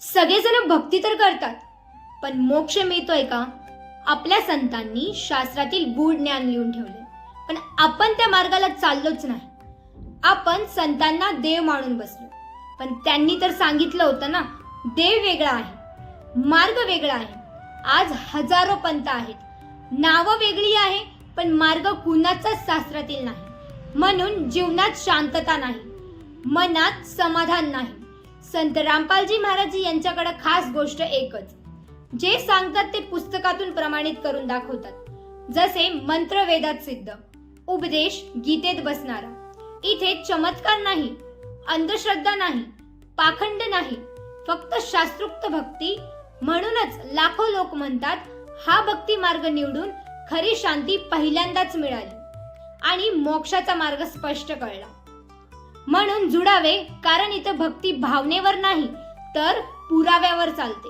सगळेजण भक्ती तर करतात, पण मोक्ष मिळतोय का? आपल्या संतांनी शास्त्रातील गूढ ज्ञान लिहून ठेवले, पण आपण त्या मार्गाला चाललोच नाही. आपण संतांना देव मानून बसलो, पण त्यांनी तर सांगितलं होतं ना, देव वेगळा आहे, मार्ग वेगळा आहे. आज हजारो पंथ आहेत, नावं वेगळी आहे, पण मार्ग कुणाचाच शास्त्रातील नाही. म्हणून जीवनात शांतता नाही, मनात समाधान नाही. संत रामपालजी महाराज यांच्याकडे खास गोष्ट एकच, जे सांगतात ते पुस्तकातून प्रमाणित करून दाखवतात. जसे मंत्र वेदात सिद्ध, उपदेश गीतेत बसणारा. इथे चमत्कार नाही, अंधश्रद्धा नाही, पाखंड नाही, फक्त शास्त्रोक्त भक्ती. म्हणूनच लाखो लोक म्हणतात, हा भक्ती मार्ग निवडून खरी शांती पहिल्यांदाच मिळाली आणि मोक्षाचा मार्ग स्पष्ट कळला. म्हणून जुडावे, कारण इथं भक्ती भावनेवर नाही तर पुराव्यावर चालते.